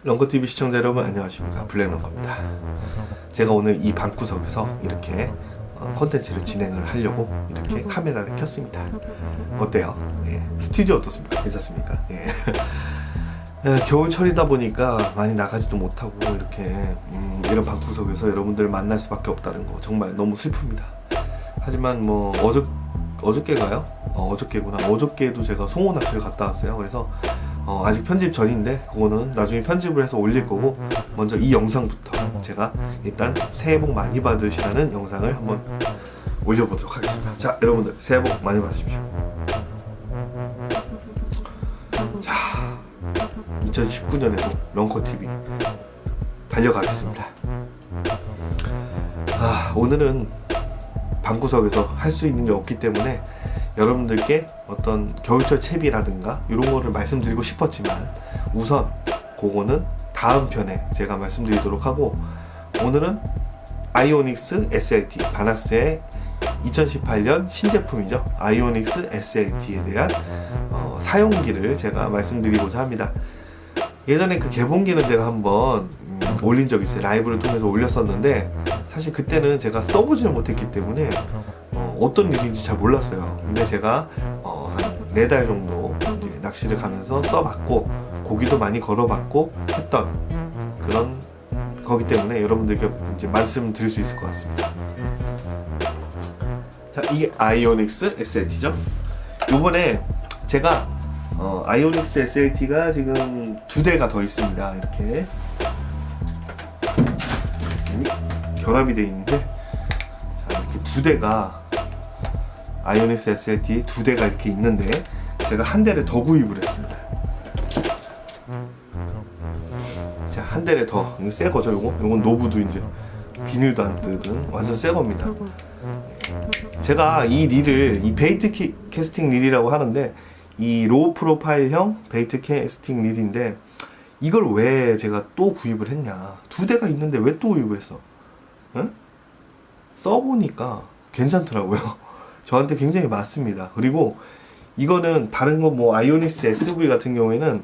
런커TV 시청자 여러분 안녕하십니까, 블랙런커입니다. 제가 오늘 이 방구석에서 이렇게 콘텐츠를 진행을 하려고 이렇게 카메라를 켰습니다. 어때요? 예. 스튜디오 어떻습니까? 괜찮습니까? 예. 겨울철이다 보니까 많이 나가지도 못하고 이렇게 이런 방구석에서 여러분들을 만날 수밖에 없다는 거 정말 너무 슬픕니다. 하지만 뭐 어저께가요? 어저께구나. 어저께도 제가 송호낚시를 갔다 왔어요. 그래서 아직 편집 전인데 그거는 나중에 편집을 해서 올릴 거고, 먼저 이 영상부터 제가 일단 새해 복 많이 받으시라는 영상을 한번 올려보도록 하겠습니다. 자, 여러분들 새해 복 많이 받으십시오. 자, 2019년에도 런커TV 달려가겠습니다. 오늘은 방구석에서 할 수 있는 게 없기 때문에 여러분들께 어떤 겨울철 채비라든가 이런 거를 말씀드리고 싶었지만, 우선 그거는 다음 편에 제가 말씀드리도록 하고, 오늘은 아이오닉스 SLT, 바낙스의 2018년 신제품이죠. 아이오닉스 SLT에 대한 사용기를 제가 말씀드리고자 합니다. 예전에 그 개봉기는 제가 한번 올린 적이 있어요. 라이브를 통해서 올렸었는데, 사실 그때는 제가 써보지를 못했기 때문에 어떤 일인지 잘 몰랐어요. 근데 제가 한 4달 정도 이제 낚시를 가면서 써봤고, 고기도 많이 걸어봤고 했던 그런 거기 때문에 여러분들께 이제 말씀드릴 수 있을 것 같습니다. 자, 이게 아이오닉스 SLT죠. 요번에 제가 아이오닉스 SLT가 지금 2대가 더 있습니다. 이렇게 결합이 되어 있는데, 자, 이렇게 2대가 아이오닉스 SLT 2대가 이렇게 있는데, 제가 한 대를 더 구입을 했습니다. 자, 한 대를 더, 이거 새 거죠. 요건 노브도 이제 비닐도 안 뜯은 완전 새 겁니다. 제가 이 릴을, 이 베이트 캐스팅 릴이라고 하는데, 이 로우 프로파일형 베이트 캐스팅 릴인데, 이걸 왜 제가 또 구입을 했냐. 2대가 있는데 왜 또 구입을 했어? 응? 써보니까 괜찮더라고요. 저한테 굉장히 맞습니다. 그리고 이거는 다른 거 뭐 아이오닉스 SV 같은 경우에는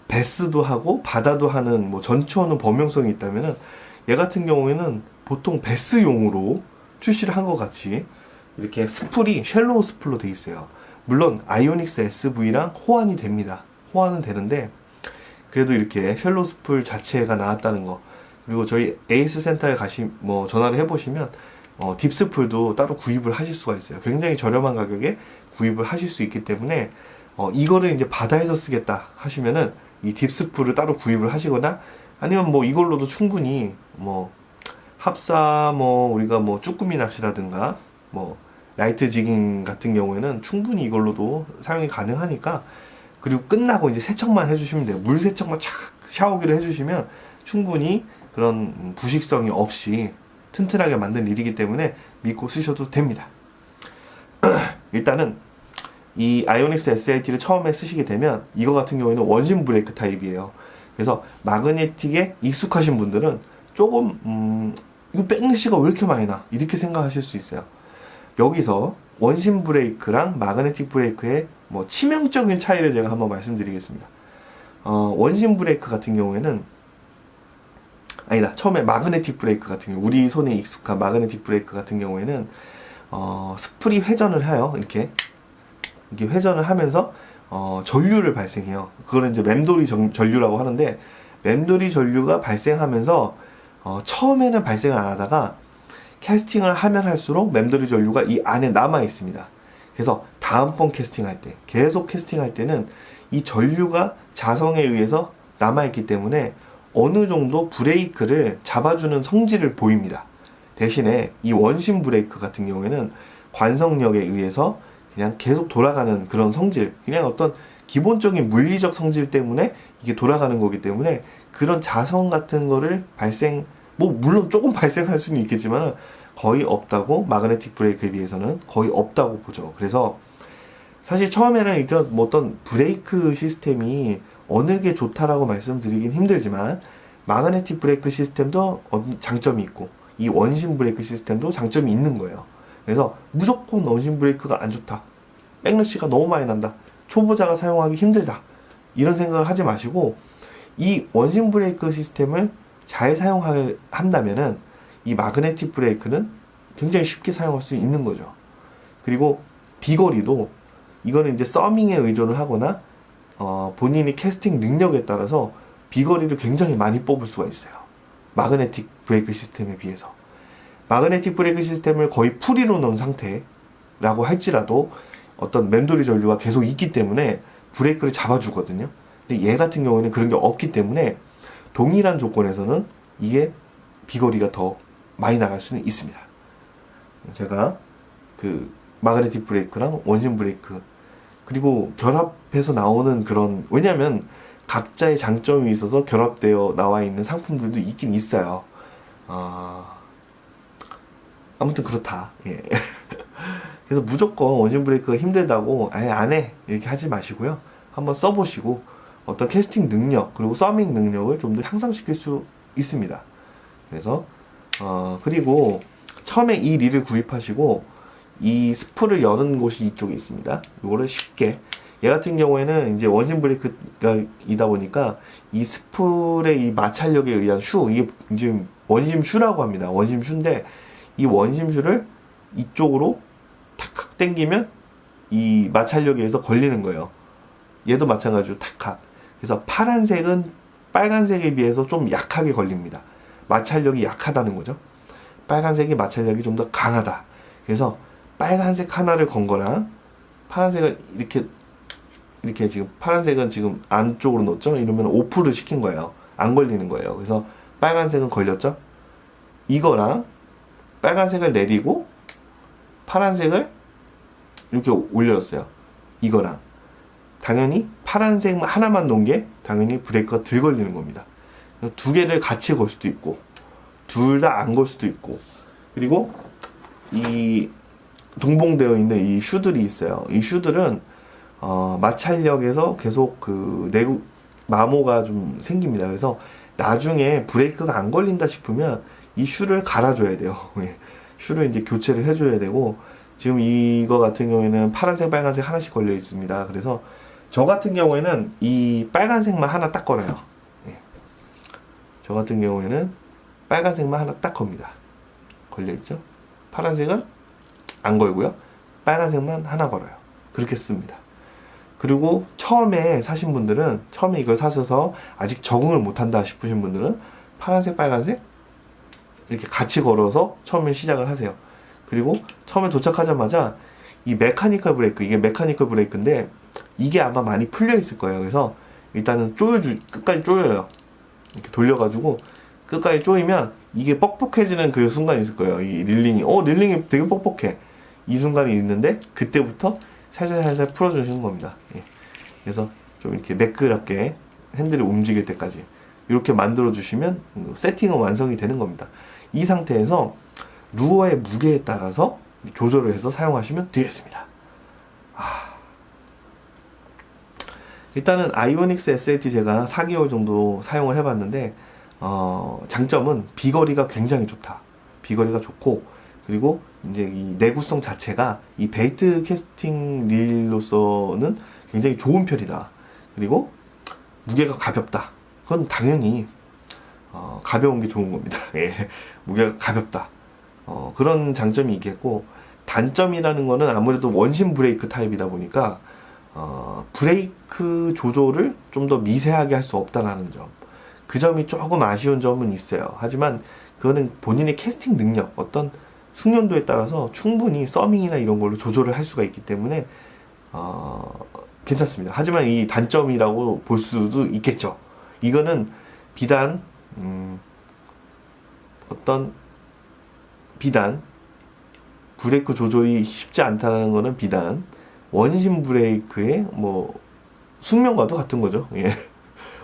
베스도 하고 바다도 하는 뭐 전투하는 범용성이 있다면은, 얘 같은 경우에는 보통 베스용으로 출시를 한 것 같이 이렇게 스풀이 쉘로우 스풀로 돼 있어요. 물론 아이오닉스 SV랑 호환이 됩니다. 호환은 되는데, 그래도 이렇게 쉘로우 스풀 자체가 나왔다는 거, 그리고 저희 에이스 센터에 뭐 전화를 해보시면 딥스풀도 따로 구입을 하실 수가 있어요. 굉장히 저렴한 가격에 구입을 하실 수 있기 때문에 이거를 이제 바다에서 쓰겠다 하시면은 이 딥스풀을 따로 구입을 하시거나, 아니면 뭐 이걸로도 충분히 뭐 합사, 뭐 우리가 뭐 쭈꾸미 낚시라든가 뭐 라이트 지깅 같은 경우에는 충분히 이걸로도 사용이 가능하니까, 그리고 끝나고 이제 세척만 해주시면 돼요. 물 세척만 착 샤워기를 해주시면 충분히 그런 부식성이 없이 튼튼하게 만든 릴이기 때문에 믿고 쓰셔도 됩니다. 일단은 이 아이오닉스 SLT를 처음에 쓰시게 되면 이거 같은 경우에는 원심 브레이크 타입이에요. 그래서 마그네틱에 익숙하신 분들은 조금 이거 백래시가 왜 이렇게 많이 나? 이렇게 생각하실 수 있어요. 여기서 원심 브레이크랑 마그네틱 브레이크의 뭐 치명적인 차이를 제가 한번 말씀드리겠습니다. 원심 브레이크 같은 경우에는, 아니다, 처음에 마그네틱 브레이크 같은 경우, 우리 손에 익숙한 마그네틱 브레이크 같은 경우에는 스프리 회전을 해요. 이렇게 회전을 하면서 전류를 발생해요. 그거는 이제 맴돌이 전류라고 하는데, 맴돌이 전류가 발생하면서 처음에는 발생을 안 하다가 캐스팅을 하면 할수록 맴돌이 전류가 이 안에 남아 있습니다. 그래서 다음번 캐스팅할 때, 계속 캐스팅할 때는 이 전류가 자성에 의해서 남아 있기 때문에 어느 정도 브레이크를 잡아주는 성질을 보입니다. 대신에 이 원심 브레이크 같은 경우에는 관성력에 의해서 그냥 계속 돌아가는 그런 성질, 그냥 어떤 기본적인 물리적 성질 때문에 이게 돌아가는 거기 때문에, 그런 자성 같은 거를 물론 조금 발생할 수는 있겠지만 거의 없다고, 마그네틱 브레이크에 비해서는 거의 없다고 보죠. 그래서 사실 처음에는 이렇게 뭐 어떤 브레이크 시스템이 어느 게 좋다라고 말씀드리긴 힘들지만, 마그네틱 브레이크 시스템도 장점이 있고 이 원심 브레이크 시스템도 장점이 있는 거예요. 그래서 무조건 원심 브레이크가 안 좋다, 백러시가 너무 많이 난다, 초보자가 사용하기 힘들다, 이런 생각을 하지 마시고, 이 원심 브레이크 시스템을 잘 사용한다면은 이 마그네틱 브레이크는 굉장히 쉽게 사용할 수 있는 거죠. 그리고 비거리도 이거는 이제 서밍에 의존을 하거나 본인이 캐스팅 능력에 따라서 비거리를 굉장히 많이 뽑을 수가 있어요. 마그네틱 브레이크 시스템에 비해서. 마그네틱 브레이크 시스템을 거의 풀이로 놓은 상태라고 할지라도 어떤 맴돌이 전류가 계속 있기 때문에 브레이크를 잡아주거든요. 근데 얘 같은 경우에는 그런 게 없기 때문에 동일한 조건에서는 이게 비거리가 더 많이 나갈 수는 있습니다. 제가 그 마그네틱 브레이크랑 원심 브레이크 그리고 결합해서 나오는 그런, 왜냐면 각자의 장점이 있어서 결합되어 나와 있는 상품들도 있긴 있어요. 아무튼 그렇다. 예. 그래서 무조건 원심 브레이크가 힘들다고 아예 안 해 이렇게 하지 마시고요. 한번 써보시고 어떤 캐스팅 능력 그리고 서밍 능력을 좀 더 향상시킬 수 있습니다. 그래서 그리고 처음에 이 릴을 구입하시고 이 스프를 여는 곳이 이쪽에 있습니다. 이거를 쉽게, 얘 같은 경우에는 이제 원심 브레이크가 이다 보니까 이 스프의 이 마찰력에 의한 슈, 이게 지금 원심 슈라고 합니다. 원심 슈인데 이 원심 슈를 이쪽으로 탁탁 당기면 이 마찰력에 의해서 걸리는 거예요. 얘도 마찬가지로 탁탁. 그래서 파란색은 빨간색에 비해서 좀 약하게 걸립니다. 마찰력이 약하다는 거죠. 빨간색이 마찰력이 좀 더 강하다. 그래서 빨간색 하나를 건 거랑 파란색을 이렇게 지금 파란색은 지금 안쪽으로 넣었죠? 이러면 오프를 시킨 거예요. 안 걸리는 거예요. 그래서 빨간색은 걸렸죠? 이거랑 빨간색을 내리고 파란색을 이렇게 올렸어요. 이거랑. 당연히 파란색 하나만 놓은 게 당연히 브레이크가 덜 걸리는 겁니다. 두 개를 같이 걸 수도 있고 둘 다 안 걸 수도 있고, 그리고 이 동봉되어 있는 이 슈들이 있어요. 이 슈들은 마찰력에서 계속 그 마모가 좀 생깁니다. 그래서 나중에 브레이크가 안 걸린다 싶으면 이 슈를 갈아줘야 돼요. 슈를 이제 교체를 해줘야 되고, 지금 이거 같은 경우에는 파란색, 빨간색 하나씩 걸려 있습니다. 그래서 저 같은 경우에는 이 빨간색만 하나 딱 걸어요. 저 같은 경우에는 빨간색만 하나 딱 겁니다. 걸려있죠? 파란색은 안 걸고요. 빨간색만 하나 걸어요. 그렇게 씁니다. 그리고 처음에 사신 분들은, 처음에 이걸 사셔서 아직 적응을 못한다 싶으신 분들은 파란색, 빨간색 이렇게 같이 걸어서 처음에 시작을 하세요. 그리고 처음에 도착하자마자 이 메카니컬 브레이크, 이게 메카니컬 브레이크인데 이게 아마 많이 풀려 있을 거예요. 그래서 일단은 끝까지 조여요. 이렇게 돌려가지고 끝까지 조이면 이게 뻑뻑해지는 그 순간이 있을 거예요. 이 릴링이 릴링이 되게 뻑뻑해, 이 순간이 있는데 그때부터 살살 풀어주시는 겁니다. 예. 그래서 좀 이렇게 매끄럽게 핸들이 움직일 때까지 이렇게 만들어 주시면 세팅은 완성이 되는 겁니다. 이 상태에서 루어의 무게에 따라서 조절을 해서 사용하시면 되겠습니다. 일단은 아이오닉스 SLT 제가 4개월 정도 사용을 해봤는데 장점은 비거리가 굉장히 좋다. 비거리가 좋고, 그리고 이제 이 내구성 자체가 이 베이트 캐스팅 릴로서는 굉장히 좋은 편이다. 그리고 무게가 가볍다. 그건 당연히 가벼운 게 좋은 겁니다. 예, 무게가 가볍다. 그런 장점이 있겠고, 단점이라는 거는 아무래도 원심 브레이크 타입이다 보니까 브레이크 조절을 좀 더 미세하게 할 수 없다는 점, 그 점이 조금 아쉬운 점은 있어요. 하지만 그거는 본인의 캐스팅 능력, 어떤 숙련도에 따라서 충분히 서밍이나 이런 걸로 조절을 할 수가 있기 때문에 괜찮습니다. 하지만 이 단점이라고 볼 수도 있겠죠. 이거는 비단 브레이크 조절이 쉽지 않다는 거는 비단 원심 브레이크의 숙명과도 같은 거죠. 예.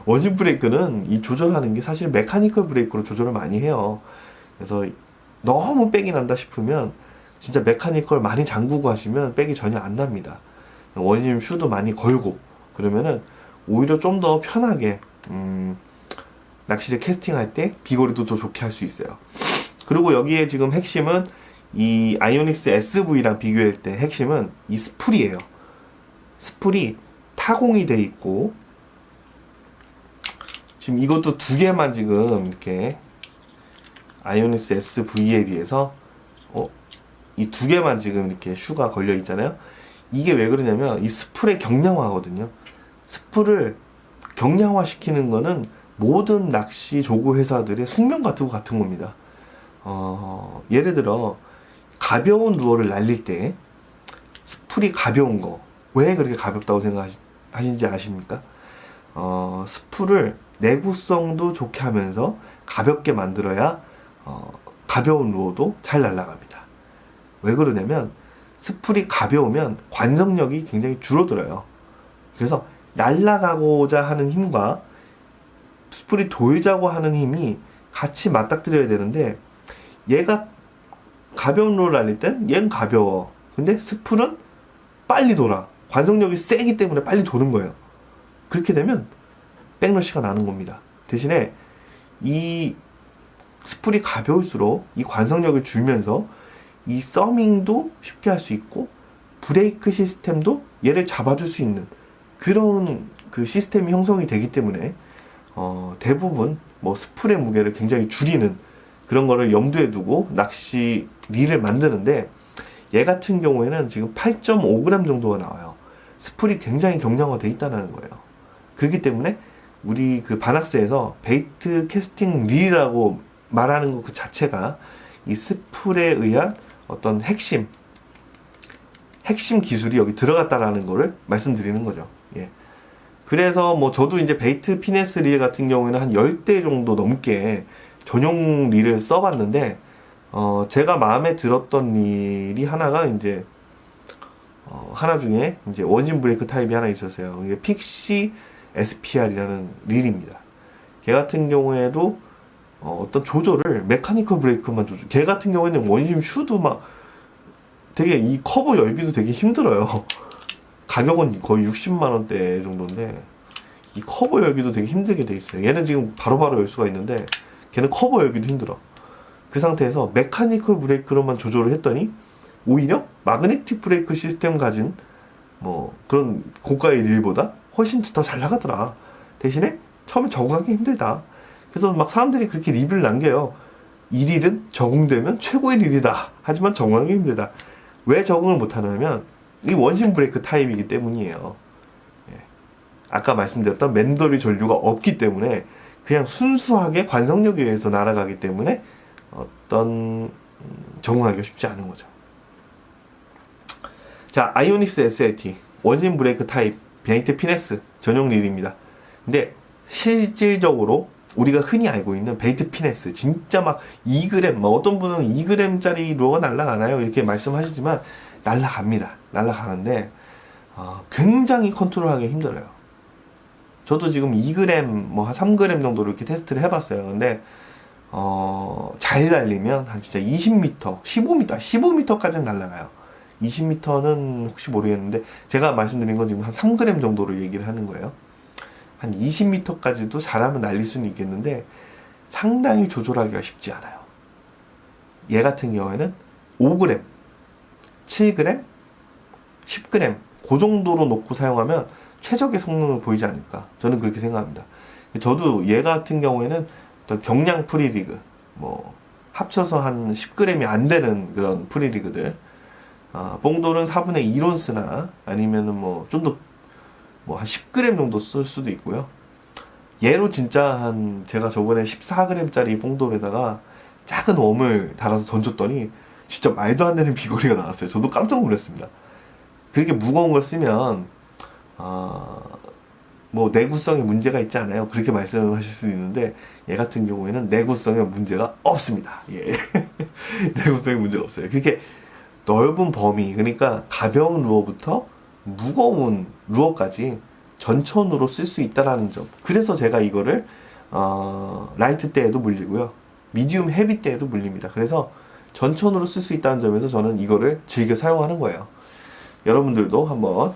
원심 브레이크는 이 조절하는 게 사실 메카니컬 브레이크로 조절을 많이 해요. 그래서 너무 백이 난다 싶으면 진짜 메카니컬 많이 잠그고 하시면 백이 전혀 안 납니다. 원심 슈도 많이 걸고 그러면은 오히려 좀 더 편하게 낚시를 캐스팅할 때 비거리도 더 좋게 할 수 있어요. 그리고 여기에 지금 핵심은 이 아이오닉스 SV랑 비교할 때 핵심은 이 스풀이에요. 스풀이 타공이 돼 있고, 지금 이것도 두 개만 지금 이렇게 아이오닉스 SV에 비해서 이 두 개만 지금 이렇게 슈가 걸려 있잖아요. 이게 왜 그러냐면 이 스풀의 경량화거든요. 스풀을 경량화 시키는 거는 모든 낚시 조구 회사들의 숙명 같은 겁니다. 예를 들어 가벼운 루어를 날릴 때 스풀이 가벼운 거 왜 그렇게 가볍다고 생각하시는지 아십니까? 스풀을 내구성도 좋게 하면서 가볍게 만들어야 가벼운 루어도 잘 날아갑니다. 왜 그러냐면 스풀이 가벼우면 관성력이 굉장히 줄어들어요. 그래서 날아가고자 하는 힘과 스풀이 돌자고 하는 힘이 같이 맞닥뜨려야 되는데 얘가 가벼운 루어를 날릴 땐 얘는 가벼워. 근데 스풀은 빨리 돌아. 관성력이 세기 때문에 빨리 도는 거예요. 그렇게 되면 백러시가 나는 겁니다. 대신에 이 스풀이 가벼울수록 이 관성력을 줄면서 이 서밍도 쉽게 할 수 있고 브레이크 시스템도 얘를 잡아줄 수 있는 그런 그 시스템이 형성이 되기 때문에 대부분 뭐 스풀의 무게를 굉장히 줄이는 그런 거를 염두에 두고 낚시 릴을 만드는데 얘 같은 경우에는 지금 8.5g 정도가 나와요. 스풀이 굉장히 경량화되어 있다는 거예요. 그렇기 때문에 우리 그 바낙스에서 베이트 캐스팅 릴이라고 말하는 것 그 자체가 이 스풀에 의한 어떤 핵심 기술이 여기 들어갔다라는 거를 말씀드리는 거죠. 예. 그래서 뭐 저도 이제 베이트 피네스 릴 같은 경우에는 한 10대 정도 넘게 전용 릴을 써봤는데 제가 마음에 들었던 릴이 하나가 이제 하나 중에 이제 원심 브레이크 타입이 하나 있었어요. 이게 픽시 SPR이라는 릴입니다. 걔 같은 경우에도 어떤 조절을 메카니컬 브레이크만 조절. 걔 같은 경우에는 원심 슈도 막 되게 이 커버 열기도 되게 힘들어요. 가격은 거의 60만 원대 정도인데 이 커버 열기도 되게 힘들게 돼 있어요. 얘는 지금 바로바로 열 수가 있는데 걔는 커버 열기도 힘들어. 그 상태에서 메카니컬 브레이크로만 조절을 했더니 오히려 마그네틱 브레이크 시스템 가진 뭐 그런 고가의 릴보다 훨씬 더 잘 나가더라. 대신에 처음에 적응하기 힘들다. 그래서 막 사람들이 그렇게 리뷰를 남겨요. 이 릴은 적응되면 최고의 릴이다. 하지만 적응하기 힘들다. 왜 적응을 못하냐면 이 원심 브레이크 타입이기 때문이에요. 예. 아까 말씀드렸던 맨더리 전류가 없기 때문에 그냥 순수하게 관성력에 의해서 날아가기 때문에 어떤 적응하기가 쉽지 않은 거죠. 자, 아이오닉스 SLT 원심 브레이크 타입 베이트 피네스 전용 릴입니다. 근데 실질적으로 우리가 흔히 알고 있는 베이트 피네스 진짜 막 2g 뭐 어떤 분은 2g짜리 루어가 날아가나요? 이렇게 말씀하시지만 날아갑니다. 날아가는데 굉장히 컨트롤하기 힘들어요. 저도 지금 2g 뭐 한 3g 정도로 이렇게 테스트를 해봤어요. 근데 잘 날리면 한 진짜 20m, 15m까지는 날아가요. 20m는 혹시 모르겠는데 제가 말씀드린 건 지금 한 3g 정도로 얘기를 하는 거예요. 한 20m까지도 잘하면 날릴 수는 있겠는데 상당히 조절하기가 쉽지 않아요. 얘 같은 경우에는 5g, 7g, 10g 그 정도로 놓고 사용하면 최적의 성능을 보이지 않을까 저는 그렇게 생각합니다. 저도 얘 같은 경우에는 어떤 경량 프리리그 뭐 합쳐서 한 10g이 안 되는 그런 프리리그들 뽕돌은 4분의 1온스나 아니면은 뭐 좀 더 뭐 한 10g 정도 쓸 수도 있고요. 얘로 진짜 한 제가 저번에 14g짜리 뽕돌에다가 작은 웜을 달아서 던졌더니 진짜 말도 안 되는 비거리가 나왔어요. 저도 깜짝 놀랐습니다. 그렇게 무거운 걸 쓰면 뭐 내구성에 문제가 있지 않아요. 그렇게 말씀하실 수 있는데 얘 같은 경우에는 내구성에 문제가 없습니다. 예. 내구성에 문제가 없어요. 그렇게 넓은 범위, 그러니까 가벼운 루어부터 무거운 루어까지 전천으로 쓸 수 있다라는 점. 그래서 제가 이거를 라이트 때에도 물리고요, 미디움 헤비 때에도 물립니다. 그래서 전천으로 쓸 수 있다는 점에서 저는 이거를 즐겨 사용하는 거예요. 여러분들도 한번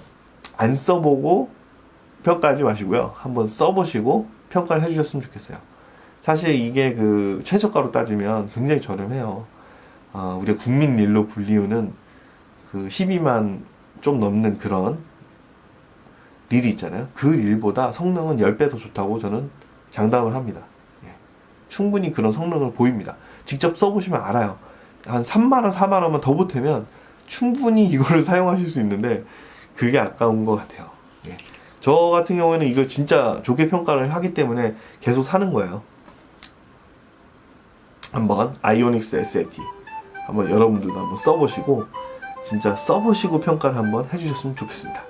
안 써보고 평가하지 마시고요, 한번 써보시고 평가를 해주셨으면 좋겠어요. 사실 이게 그 최저가로 따지면 굉장히 저렴해요. 우리가 국민 릴로 불리우는 그 12만 좀 넘는 그런 릴이 있잖아요. 그 릴보다 성능은 10배 더 좋다고 저는 장담을 합니다. 예. 충분히 그런 성능을 보입니다. 직접 써보시면 알아요. 한 3만원, 4만원만 더 보태면 충분히 이거를 사용하실 수 있는데 그게 아까운 것 같아요. 예. 저 같은 경우에는 이걸 진짜 좋게 평가를 하기 때문에 계속 사는 거예요. 한번 아이오닉스 SLT 한번 여러분들도 한번 써보시고 진짜 써보시고 평가를 한번 해주셨으면 좋겠습니다.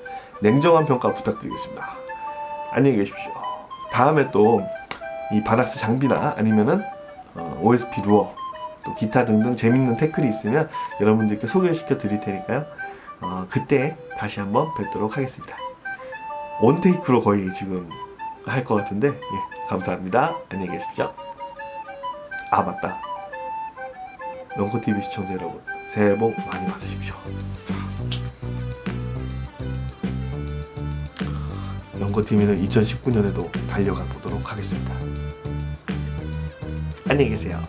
냉정한 평가 부탁드리겠습니다. 안녕히 계십시오. 다음에 또 이 바낙스 장비나 아니면은 OSP 루어 또 기타 등등 재밌는 태클이 있으면 여러분들께 소개시켜 드릴 테니까요. 그때 다시 한번 뵙도록 하겠습니다. 원테이크로 거의 지금 할 것 같은데 예, 감사합니다. 안녕히 계십시오. 아 맞다. 런코TV 시청자 여러분 새해 복 많이 받으십시오. 런코TV는 2019년에도 달려가 보도록 하겠습니다. 안녕히 계세요.